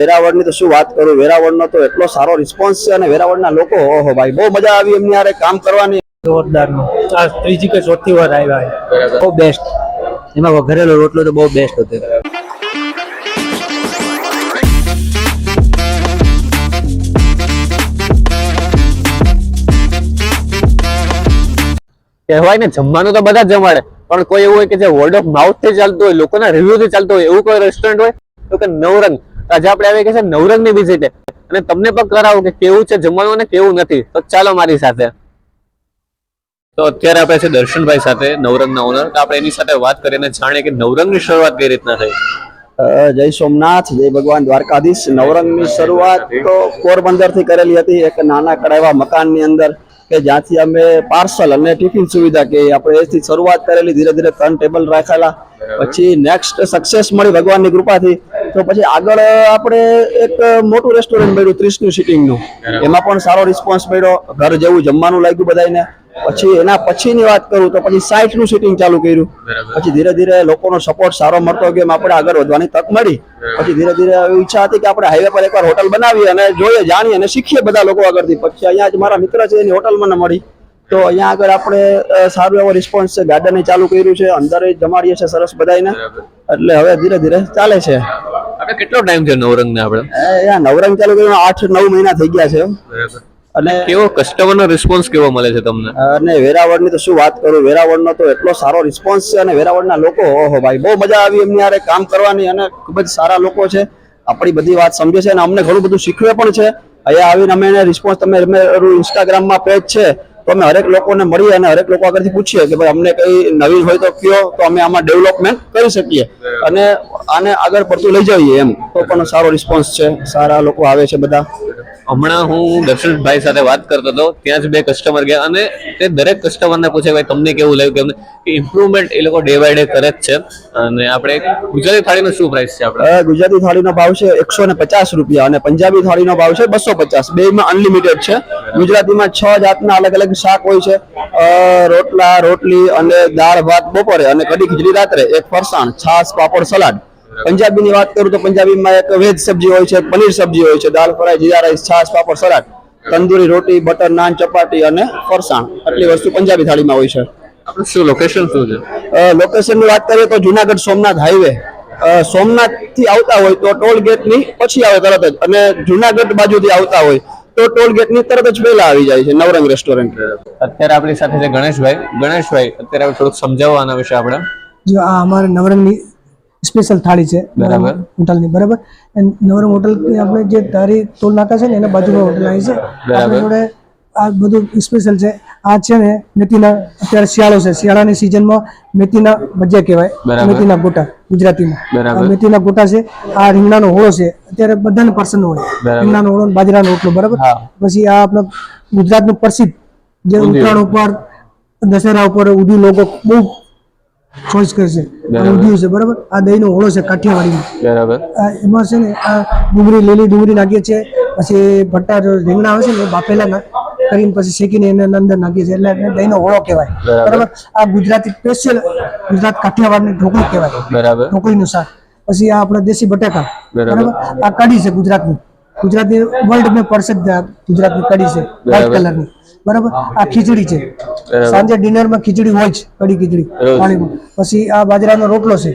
વેરાવળની તો શું વાત કરું, વેરાવળનો તો એટલો સારો રિસ્પોન્સ છે અને વેરાવળના લોકો ઓહો ભાઈ બહુ મજા આવી એમની યારે કામ કરવાની. જોરદાર આ ત્રીજી કે ચોથી વાર આવ્યા, બહુ બેસ્ટ. એમાં વઘારેલો રોટલો તો બહુ બેસ્ટ હતો. કહેવાય ને જમવાનું તો બધા જ જમાડે, પણ કોઈ એવું હોય કે જે વર્ડ ઓફ માઉથ થી ચાલતું હોય, લોકોના રિવ્યુ થી ચાલતું હોય એવું કોઈ રેસ્ટોરન્ટ હોય તો કે નવરંગ. આજે આપણે આવી કે છે નવરંગ ની વિઝિટ અને તમને પણ કરાવો કે કેવું છે જમવાનું અને કેવું નથી. તો ચાલો મારી સાથે. તો અત્યારે આપણે છે દર્શનભાઈ સાથે, નવરંગના ઓનર. તો આપણે એની સાથે વાત કરીને જાણીએ કે નવરંગની શરૂઆત કઈ રીતના થઈ. જય સોમનાથ, જય ભગવાન દ્વારકાધીશ. નવરંગની શરૂઆત તો પોરબંદર થી કરેલી હતી, એક નાના કડાવા મકાનની અંદર કે જ્યાંથી અમે પાર્સલ અને ટિફિન સુવિધા કે આપણે એથી શરૂઆત કરેલી. ધીરે ધીરે 3 ટેબલ રાખેલા, પછી નેક્સ્ટ સક્સેસ મળી ભગવાનની કૃપાથી. તો પછી આગળ આપણે એક મોટું રેસ્ટોરન્ટ મળ્યું 30નું સિટિંગનું, એમાં પણ સારો રિસ્પોન્સ મળ્યો, ઘર જેવું જમવાનું લાગ્યું બધાને. પછી એના પછીની વાત કરું તો પછી 60નું સિટિંગ ચાલુ કર્યું. પછી ધીરે ધીરે લોકોનો સપોર્ટ સારો મળતો ગયો, આપણે આગળ વધવાની તક મળી. પછી ધીરે ધીરે ઈચ્છા હતી કે આપણે હાઈવે પર એકવાર હોટલ બનાવીએ અને જોઈએ, જાણીએ અને શીખીએ બધા લોકો આગળથી. પછી અહીંયા જ મારા મિત્ર છે એની હોટલ મને મળી, તો અહીંયા આગળ આપણે સારો એવો રિસ્પોન્સ છે. ગાર્ડન ચાલુ કર્યું છે, અંદર જમાડીએ છે સરસ બધાને. એટલે હવે ધીરે ધીરે ચાલે છે. આપણે કેટલો ટાઈમ છે નવરંગ ને? આપણે અહીંયા નવરંગ ચાલુ કર્યું 8-9 મહિના થઈ ગયા છે. અને કેવો કસ્ટમરનો રિસ્પોન્સ કેવો મળે છે તમને? અને વેરાવળની તો શું વાત કરું, વેરાવળનો તો એટલો સારો રિસ્પોન્સ છે અને વેરાવળના લોકો ઓહો ભાઈ બહુ મજા આવી એમની યારે કામ કરવાની. અને ખૂબ જ સારા લોકો છે, આપણી બધી વાત સમજે છે અને અમને ઘણું બધું શીખવે પણ છે. અહીંયા આવીને અમે એને રિસ્પોન્સ, તમે ઇન્સ્ટાગ્રામમાં પેજ છે તો અમે હરેક લોકોને મળીએ અને હરેક લોકો આગળથી પૂછીએ કે ભાઈ અમને કઈ નવીન હોય તો કયો, તો અમે આમાં ડેવલપમેન્ટ કરી શકીએ અને આને આગળ પડતું લઈ જઈએ એમ. તો પણ સારો રિસ્પોન્સ છે, સારા લોકો આવે છે બધા. હમણાં હું દર્શનભાઈ સાથે વાત કરતો હતો, ત્યાં જ 2 કસ્ટમર ગયા અને તે દરેક કસ્ટમરને પૂછે ભાઈ તમને કેવું લાગ્યું, કે ઇમ્પ્રુવમેન્ટ એ લોકો ડે બાય ડે કરે જ છે. અને આપણે ગુજરાતી થાળીનો શું પ્રાઇસ છે? આપણે ગુજરાતી થાળીનો ભાવ છે 150 રૂપિયા અને પંજાબી થાળીનો ભાવ છે 250. બેમાં અનલિમિટેડ છે. ગુજરાતીમાં 6 જાતના અલગ અલગ શાક હોય છે, રોટલા, રોટલી અને દાળ ભાત બપોરે અને કઢી ખીચડી રાત્રે, એક ફરસાણ, છાશ, પાપડ, સલાડ. પંજાબીની વાત કરું તો પંજાબીમાં એક વેજ સબ્જી હોય છે, પનીર સબ્જી હોય છે, દાળ ફ્રાય, જીરા રાઈસ, છાશ, પાપડ, સલાડ, તંદૂરી રોટી, બટર નાન, ચપાટી અને ફરસાણ. આટલી વસ્તુ પંજાબી થાળીમાં હોય છે. આપણું શું લોકેશન શું છે? લોકેશનની વાત કરીએ તો જુનાગઢ સોમનાથ હાઈવે, સોમનાથ થી આવતા હોય તો ટોલ ગેટ ની પછી આવે તરત જ, અને જુનાગઢ બાજુથી આવતા હોય તો ટોલ ગેટ ની તરત જ પહેલા આવી જાય છે નવરંગ રેસ્ટોરન્ટ. અત્યારે આપણી સાથે છે ગણેશભાઈ અત્યારે થોડુંક સમજાવવા આના વિશે આપણે. જો આ અમારે નવરંગની સ્પેશિયલ થાળી છે બરાબર હોટલની, બરાબર. નવરંગ હોટલ આપણે જે ધારી ટોલ નાકા છે ને એના બાજુમાં હોટલ આવી છે. આપણી જોડે આ બધું સ્પેશિયલ છે. આ છે ને મેથીના, અત્યારે શિયાળો છે, શિયાળાની સિઝનમાં મેથીના ભજીયા કહેવાય, મેથીના ગોટા ગુજરાતીમાં. મેથીના ગોટા છે. આ રીંગણાનો ઓળો છે, અત્યારે બધાને પસંદ હોય રીંગણાનો ઓળો, બાજરાનો રોટલો, બરાબર. પછી આ આપણા ગુજરાતનું પ્રસિદ્ધ જે ઉત્તરાયણ ઉપર, દશેરા ઉપર ઉંધિયું લોકો બહુ ચોઈસ કરે છે, ઉંધિયું છે, બરાબર. આ દહીંનો ઓળો છે કાઠિયાવાડીનો, બરાબર. એમાં છે ને આ ડુંગળી, લીલી ડુંગળી નાખીએ છીએ, પછી ભટ્ટા રીંગણા આવે છે ને બાફેલા કરીને પછી શેકીને એને અંદર નાખીએ છીએ, એટલે દહીંનો ઓળો કહેવાય, બરાબર. આ ગુજરાતી સ્પેશિયલ ગુજરાત કાઠિયાવાડની ઢોકળી કહેવાય, બરાબર, ઢોકળીનું શાક. પછી આ આપણા દેશી બટાકા, બરાબર. આ કઢી છે ગુજરાતની વર્લ્ડ ને પ્રસિદ્ધ ગુજરાતની કઢી છે, વ્હાઈટ કલરની, બરાબર. આ ખીચડી છે, સાંજે ડિનરમાં ખીચડી હોય છે, કઢી ખીચડી પાણીમાં. પછી આ બાજરાનો રોટલો છે,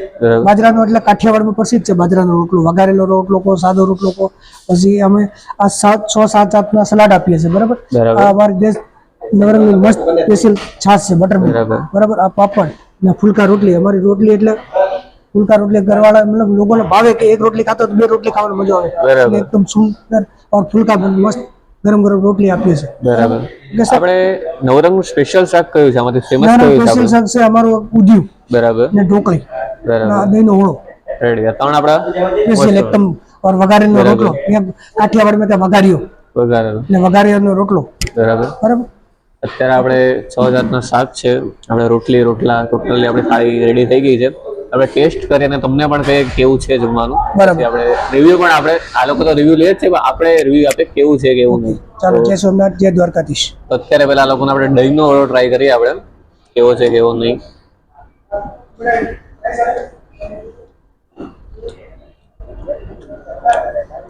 બાજરાનો એટલે કાઠિયાવાડમાં પ્રસિદ્ધ છે બાજરાનો રોટલો, વઘારેલો રોટલો કહો, સાદો રોટલો કહો. પછી અમે આ 6-7 જાતના સલાડ આપીએ છીએ, બરાબર. આ અમારી દેશ નવરંગની મસ્ત સ્પેશિયલ છાશ છે બટર, બરાબર. આ પાપડ ને ફુલકા રોટલી, અમારી રોટલી એટલે ફુલકા રોટલી ઘરવાળા મતલબ લોકોને ભાવે કે એક રોટલી ખાતો તો 2 રોટલી ખાવાની મજા આવે, એકદમ સુંદર. ઓર ફુલકા મસ્ત ગરમ ગરમ રોટલી આપીએ છીએ, બરાબર. આપણે નવરંગનું સ્પેશિયલ શાક કયું છે? આમાંથી ફેમસ કયું છે? સ્પેશિયલ શાક છે અમારું ઉંધિયું, બરાબર, ને ઢોકળી, બરાબર, દહીંનો ઓળો. રેડી. આ 3 આપણા સ્પેશિયલ એકદમ. ઓર વઘારેલો રોટલો, કાઠિયાવાડમાં ત્યાં વઘારેલો રોટલો, બરાબર, બરાબર. અત્યારે આપણે 6 જાતના શાક છે, આપણે રોટલી, રોટલા, ટોટલી આપણી થાળી રેડી થઈ ગઈ છે. આપણે ટેસ્ટ કરીને તમને પણ કહીએ કેવું છે જમવાનું, બરાબર. આપણે રિવ્યુ પણ આપણે આ લોકો તો રિવ્યુ લે જ છે, પણ આપણે રિવ્યુ આપે કેવું છે કેવું નહીં. ચાલો, જય સોમનાથ, જય દ્વારકાધીશ. અત્યારે પહેલા આ લોકોને આપણે દહીંનો ઓળો ટ્રાય કરીએ, આપણે કેવો છે કેવો નહીં.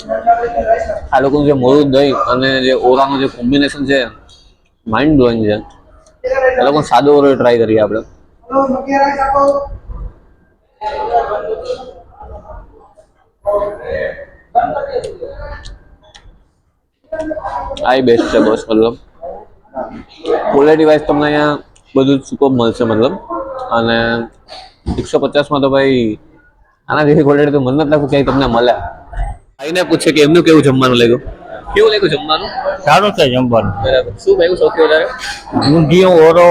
આ લોકોનું જે મોરું દહીં અને જે ઓરાનું જે કોમ્બિનેશન છે માઇન્ડ બ્લોઈંગ છે. એ લોકો સાદો ઓરો ટ્રાય કરીએ આપણે. આ બેસ્ટ છે બસ. મતલબ ક્વોલિટી વાઇઝ તમને અહીંયા બધું જ સુપર મળશે મતલબ. અને 150 તો ભાઈ આના જેવી ક્વોલિટી તો મને નથી લાગતું ક્યાંય તમને મળે. આઈને પૂછે કે એમનું કેવું જમવાનું લાગ્યું, કેવું લાગ્યું જમવાનું? સારું છે જમવાનું. બરાબર. શું ભાઈ સૌથી વધારે? ઊંધિયું, ઓરો,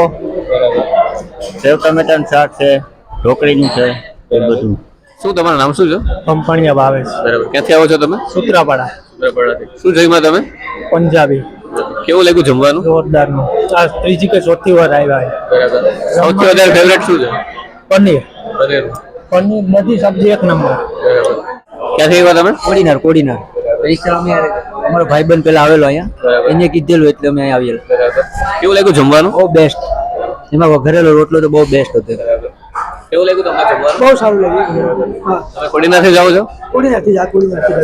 સેવ ટમેટાનું શાક છે, ઢોકળીનું છે, એ બધું. શું તમારું નામ શું છે? કંપનીયા ભાવેશ બરાબર. ક્યાંથી આવો છો તમે? સૂત્રાપાડા સૂત્રાપાડાથી. શું જમ્યા તમે? પંજાબી કેવું લાગ્યું જમવાનું? જોરદારનું. આ ત્રીજી કે ચોથી વાર આવ્યા બરાબર. સૌથી વધારે ફેવરેટ શું છે? પનીર પનીર. પનીર બધી સબ્જી એક નંબર. બરાબર. ક્યાંથી આવ્યા તમે? કોડીનાર પરીક્ષા અમે અમારો ભાઈબંધ પેલા આવેલો અહીંયા, એને કીધેલું એટલે અમે અહીંયા આવેલા. બરાબર. કેવું લાગ્યું જમવાનું? બહુ બેસ્ટ. એમાં વઘારેલો રોટલો તો બહુ બેસ્ટ હતો. કેવું લાગ્યું તમને જમવાનું? બહુ સારું લાગ્યું. હા, તમે કોડીનારથી જાઓ છો? કોડીનારથી જ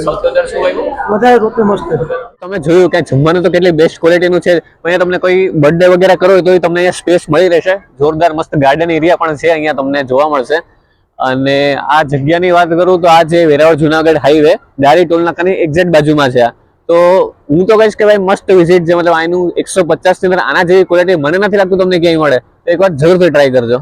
સૌથી વધારે શું લાગ્યું? વધારે રોટલી મસ્ત હતી. તમે જોયું કે જમવાનું તો કેટલી બેસ્ટ ક્વોલિટીનું છે. અહીંયા તમને કોઈ બર્થડે વગેરે કરો હોય તો તમને અહીંયા સ્પેસ મળી રહેશે. જોરદાર મસ્ત ગાર્ડન એરિયા પણ છે અહીંયા તમને જોવા મળશે. અને આ જગ્યાની વાત કરું તો આ જે વેરાવળ જુનાગઢ હાઈવે દારી ટોલ નાકાની એક્ઝેક્ટ બાજુમાં છે. તો હું તો કહીશ કે ભાઈ મસ્ત વિઝિટ છે. મતલબ આનું 150 ની અંદર આના જેવી ક્વોલિટી મને નથી લાગતું તમને ક્યાંય મળે. તો એક વાર જરૂરથી ટ્રાય કરજો.